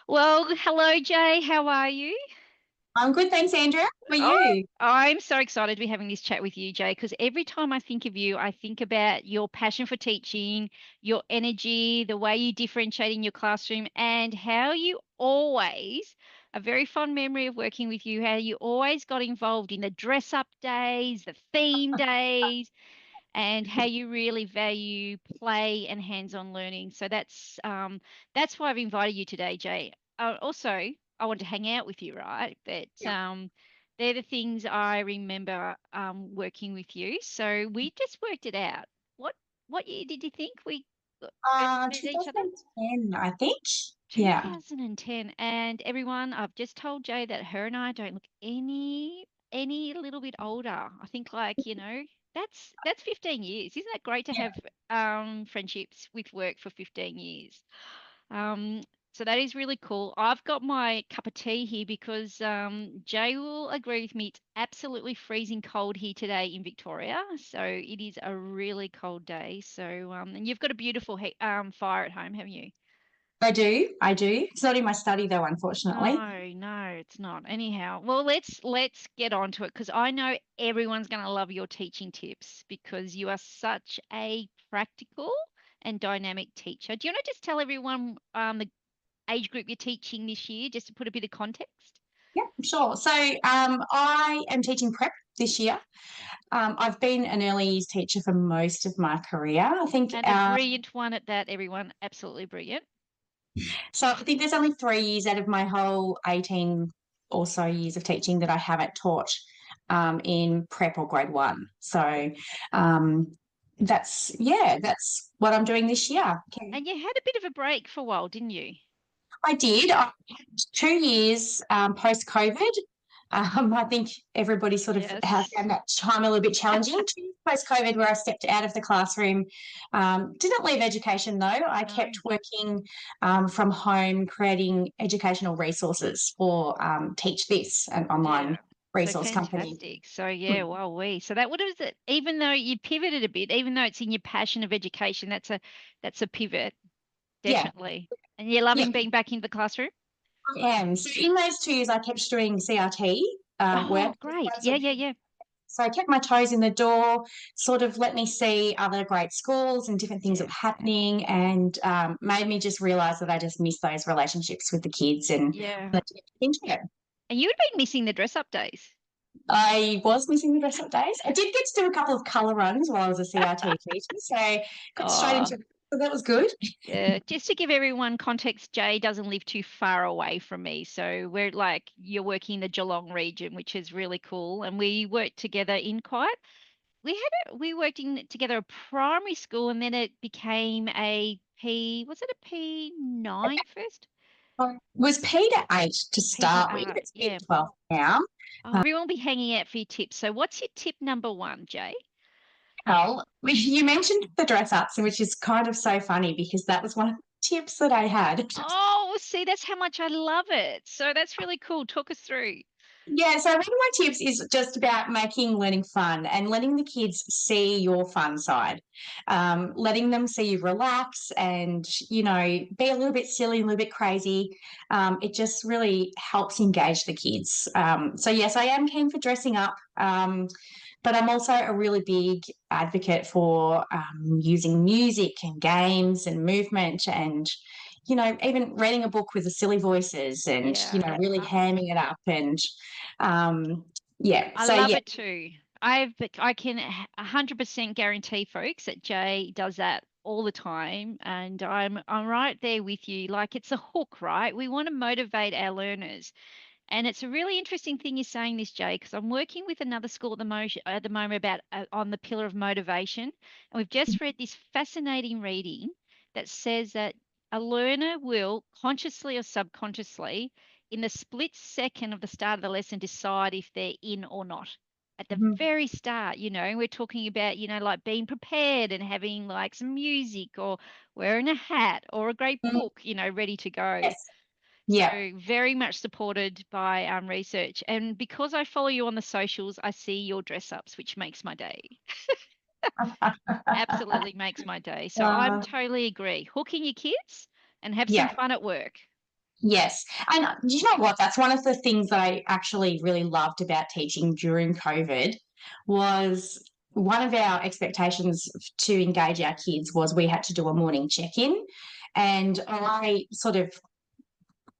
Well, hello, Jay. How are you? I'm good, thanks, Andrea. How are Oh, you? I'm so excited to be having this chat with you, Jay, because every time I think of you, I think about your passion for teaching, your energy, the way you differentiate in your classroom, and how you always, a very fond memory of working with you, how you always got involved in the dress up days, the theme days, and how you really value play and hands-on learning. So that's why I've invited you today, Jay. Also, I want to hang out with you, right? But Yeah. they're the things I remember working with you. So we just worked it out. What what year did you think we met each other? 2010, I think. Yeah. 2010. And everyone, I've just told Jay that her and I don't look any little bit older. I think that's 15 years. Isn't that great to Yeah. have friendships with work for 15 years? Um so that is really cool. I've got my cup of tea here because Jay will agree with me. It's absolutely freezing cold here today in Victoria. So it is a really cold day. So and you've got a beautiful fire at home, haven't you? I do. I do. It's not in my study though, unfortunately. No, no, it's not. Anyhow, well, let's get on to it because I know everyone's going to love your teaching tips because you are such a practical and dynamic teacher. Do you want to just tell everyone the age group you're teaching this year, just to put a bit of context? Yeah, sure. I am teaching prep this year. I've been an early years teacher for most of my career. And a brilliant one at that, everyone. Absolutely brilliant. I think there's only 3 years out of my whole 18 or so years of teaching that I haven't taught in prep or grade one. Um, that's what I'm doing this year. Okay. And you had a bit of a break for a while, didn't you? I did. 2 years post COVID. I think everybody sort of has Yes. found that time a little bit challenging. 2 years post COVID, where I stepped out of the classroom. Didn't leave education though. I kept No. working from home, creating educational resources for Teach This, an online Yeah. So resource company. fantastic. So yeah, well, so that would have even though you pivoted a bit, even though it's in your passion of education, that's a pivot, Yeah, definitely. And you're yeah, loving being back in the classroom? I am. So in those 2 years, I kept doing CRT work. Oh, great. Yeah, yeah, yeah. So I kept my toes in the door, sort of let me see other great schools and different things that Yeah. were happening, and made me just realize that I just miss those relationships with the kids and Yeah. wanted to get into it. And you'd been missing the dress up days. I was missing the dress up days. I did get to do a couple of colour runs while I was a CRT teacher, so got straight Oh, into it. So that was good. yeah. Just to give everyone context, Jay doesn't live too far away from me. So we're like, you're working in the Geelong region, which is really cool. And we worked together in quite we worked in together a primary school and then it became was it a P9 first? Was P to 8 to P to start with. It's P yeah. to 12 now. Oh, everyone will be hanging out for your tips. So what's your tip number one, Jay? Well, you mentioned the dress ups, which is kind of so funny because that was one of the tips that I had. Oh, see, that's how much I love it. So that's really cool. Talk us through. Yeah, so one of my tips is just about making learning fun and letting the kids see your fun side, letting them see you relax and, be a little bit silly, a little bit crazy. It just really helps engage the kids. Yes, I am keen for dressing up, but I'm also a really big advocate for using music and games and movement and even reading a book with the silly voices and, Yeah. really hamming it up and yeah. I So love yeah, it too. I can 100% guarantee folks that Jay does that all the time and I'm right there with you. Like it's a hook, right? We want to motivate our learners. And it's a really interesting thing you're saying this, Jay, because I'm working with another school at the moment about on the pillar of motivation. And we've just read this fascinating reading that says that a learner will consciously or subconsciously, in the split second of the start of the lesson, decide if they're in or not. At the mhm, very start, we're talking about, like being prepared and having like some music or wearing a hat or a great mhm, book, ready to go. yes, yeah. So very much supported by research. And because I follow you on the socials, I see your dress ups, which makes my day. Absolutely makes my day. So I'm Uh, totally agree. Hooking your kids and have some yeah. fun at work. Yes. And do you know what? That's one of the things that I actually really loved about teaching during COVID was one of our expectations to engage our kids was we had to do a morning check-in. And I sort of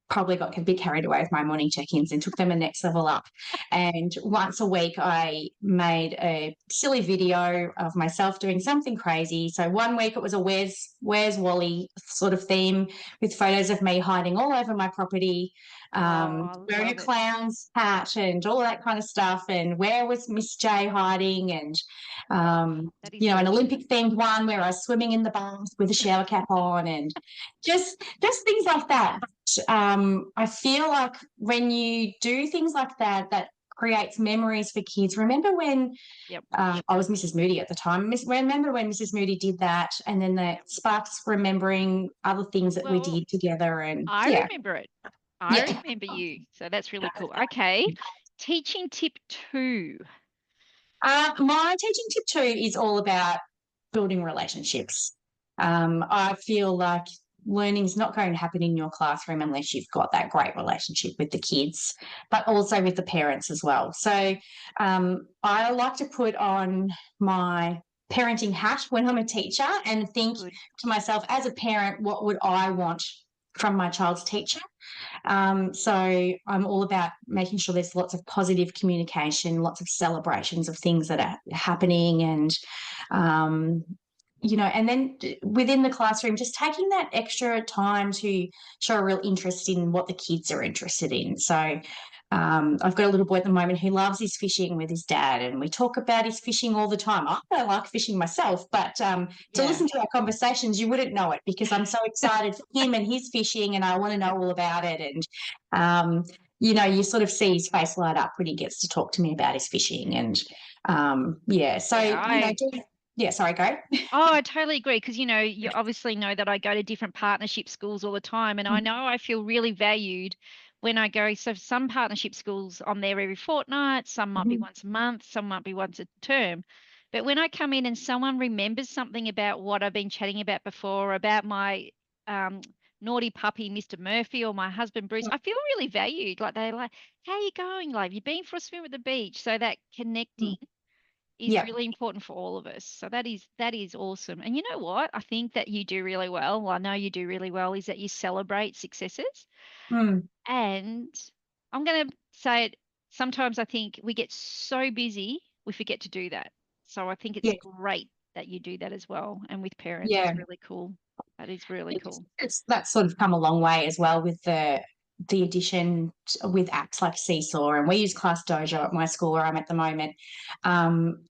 probably got a bit carried away with my morning check-ins and took them a next level up. And once a week, I made a silly video of myself doing something crazy. So one week it was a Where's Wally sort of theme with photos of me hiding all over my property, Oh, I wearing a love it. clown's hat and all that kind of stuff. And where was Miss J hiding? And Oh, that is an so cute. Olympic themed one where I was swimming in the bath with a shower cap on, and just things like that. I feel like when you do things like that, that creates memories for kids. Remember when Yep. I was Mrs. Moodie at the time? Remember when Mrs. Moodie did that, and then that Yep. sparks remembering other things that we Well, did together, and I yeah, remember it. I yeah. remember you. So that's really cool. Okay. Teaching tip two. My teaching tip two is all about building relationships. I feel like learning is not going to happen in your classroom unless you've got that great relationship with the kids, but also with the parents as well. So I like to put on my parenting hat when I'm a teacher and think Good. to myself, as a parent, what would I want from my child's teacher? So I'm all about making sure there's lots of positive communication, lots of celebrations of things that are happening, and um, and then within the classroom, just taking that extra time to show a real interest in what the kids are interested in. So I've got a little boy at the moment who loves his fishing with his dad, and we talk about his fishing all the time. I don't like fishing myself, but to Yeah. listen to our conversations, you wouldn't know it because I'm so excited for him and his fishing, and I want to know all about it. And you sort of see his face light up when he gets to talk to me about his fishing, and yeah. So Yeah. yeah. Sorry, go. Oh, I totally agree because you obviously know that I go to different partnership schools all the time, and I know I feel really valued when I go. So some partnership schools I'm there every fortnight, some might be Mhm. once a month, some might be once a term. But when I come in and someone remembers something about what I've been chatting about before, about my um, naughty puppy, Mr. Murphy, or my husband Bruce, I feel really valued. Like they're like, "How you going? Like, you been for a swim at the beach?" So that connecting is Yeah. really important for all of us. So that is awesome. And you know what? I think that you do really well. Well, I know you do really well is that you celebrate successes. Mm. And I'm going to say it, sometimes I think we get so busy, we forget to do that. So I think it's Yeah. great that you do that as well. And with parents, Yeah. it's really cool. That is really cool. That's sort of come a long way as well with the addition with apps like Seesaw, and we use Class Dojo at my school where I'm at the moment.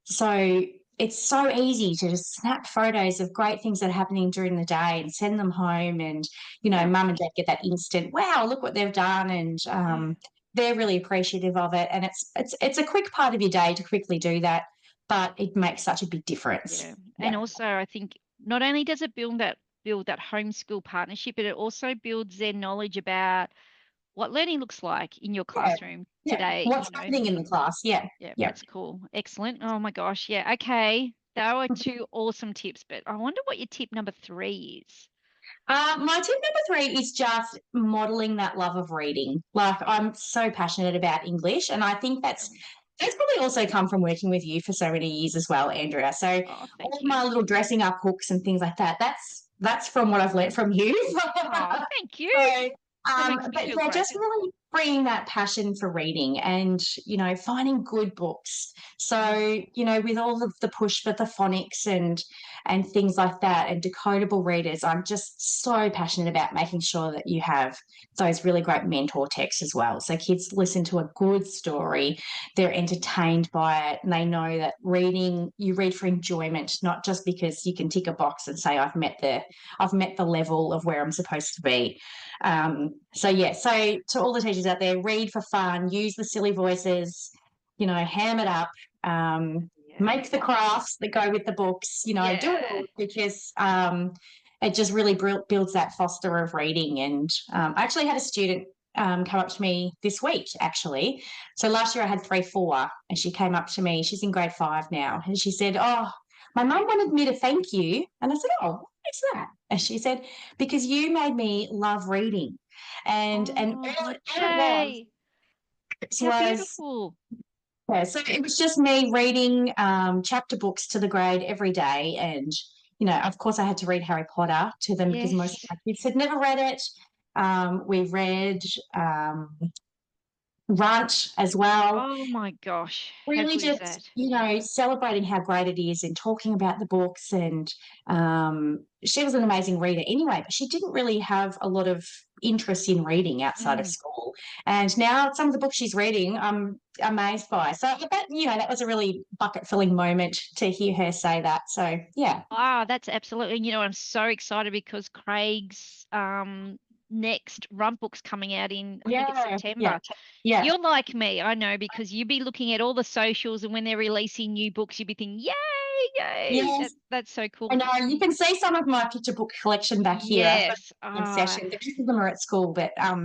So it's so easy to just snap photos of great things that are happening during the day and send them home, and Yeah. mum and dad get that instant wow, look what they've done, and Yeah. they're really appreciative of it. And it's a quick part of your day to quickly do that, but it makes such a big difference. Yeah. And Yeah. also I think not only does it build that homeschool partnership, but it also builds their knowledge about what learning looks like in your Yeah. classroom Yeah. today, What's happening in the class? Yeah. Yeah, Yeah. that's cool. Excellent. Oh my gosh. Yeah. Okay. That were two awesome tips, but I wonder what your tip number three is. My tip number three is just modeling that love of reading. Like, I'm so passionate about English, and I think Yeah. that's probably also come from working with you for so many years as well, Andrea. So Oh, all thank of you. my little dressing up hooks and things like that, that's from what I've learnt from you. Oh, thank you. So, That makes me but feel yeah, great. just really bringing that passion for reading, and finding good books. Mm, So with all of the push for the phonics and things like that, and decodable readers, I'm just so passionate about making sure that you have those really great mentor texts as well. So kids listen to a good story, they're entertained by it, and they know that you read for enjoyment, not just because you can tick a box and say I've met the level of where I'm supposed to be. So yeah, so to all the teachers out there, read for fun, use the silly voices, ham it up, yeah. make the crafts that go with the books, do it Yeah. all because it just really builds that foster of reading. And I actually had a student come up to me this week, actually. So last year I had 3-4, and she came up to me. She's in grade 5 now, and she said, "Oh, My mum wanted me to thank you. And I said, oh, what is that? And she said, because you made me love reading. And Oh, all it was, Jay, it how was beautiful. yeah, so it was just me reading chapter books to the grade every day. And, of course, I had to read Harry Potter to them because most of Yes. my kids had never read it. We read Runt as well. Oh my gosh, how Really good is just, that? celebrating how great it is and talking about the books. And she was an amazing reader anyway, but she didn't really have a lot of interest in reading outside of Mm. school. And now some of the books she's reading, I'm amazed by. So that was a really bucket filling moment to hear her say that. So yeah. Ah, that's absolutely. I'm so excited because Craig's next run book's coming out in, I think it's Yeah. Yeah. September. Yeah. You're like me, I know, because you'd be looking at all the socials, and when they're releasing new books, you'd be thinking, "Yay, yay!" Yes. That's so I cool. know. You can see some of my picture book collection back here. I've got Yes. a Ah, session. The rest of them are at school, but yeah,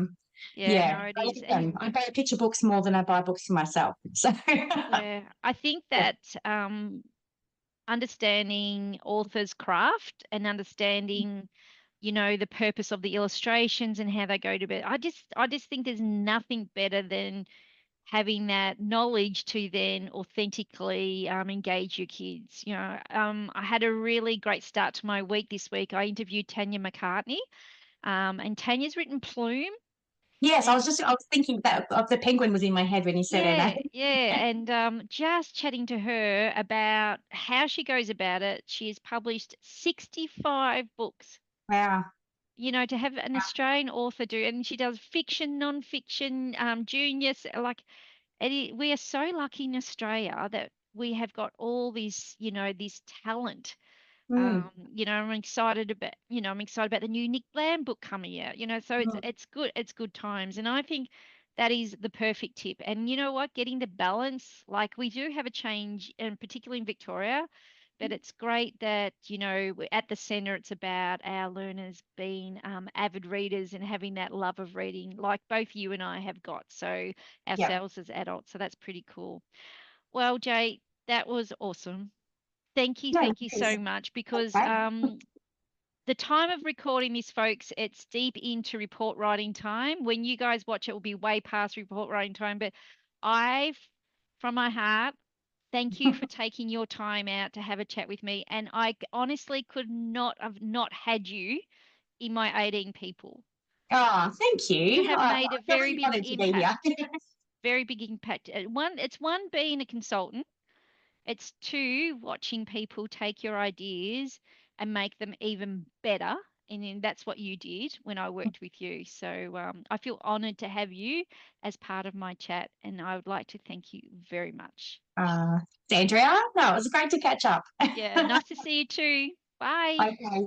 yeah, no, it I is. love And them. I buy picture books more than I buy books for myself. So yeah, I think yeah. that understanding author's craft and understanding, the purpose of the illustrations and how they go to bed. I just think there's nothing better than having that knowledge to then authentically engage your kids. I had a really great start to my week this week. I interviewed Tanya McCartney, and Tanya's written Plume, Yes, and I was thinking that of the penguin was in my head when you said her name. yeah, yeah, and just chatting to her about how she goes about it. She has published 65 books. Wow. To have an Australian author do, and she does fiction, non-fiction, juniors, like we are so lucky in Australia that we have got all this talent. Mm, I'm excited about the new Nick Bland book coming out, so it's mm, it's good, it's good times. And I think that is the perfect tip. And you know what? Getting the balance, like we do have a change, and particularly in Victoria, but it's great that, we're at the center. It's about our learners being avid readers and having that love of reading, like both you and I have got. So yeah. ourselves as adults. So that's pretty cool. Well, Jay, that was awesome. No, Thank you so it's much, because okay. the time of recording this, folks, it's deep into report writing time. When you guys watch it, will be way past report writing time. But I, from my heart, thank you for taking your time out to have a chat with me. And I honestly could not have not had you in my 18 people. Oh, thank You you. have I made a feel very really big honoured to be here. impact, very big impact. It's one being a consultant. It's two, watching people take your ideas and make them even better. And then that's what you did when I worked with you. So I feel honored to have you as part of my chat. And I would like to thank you very much. Sandra, no, it was great to catch up. Yeah, nice to see you too. Bye. Okay.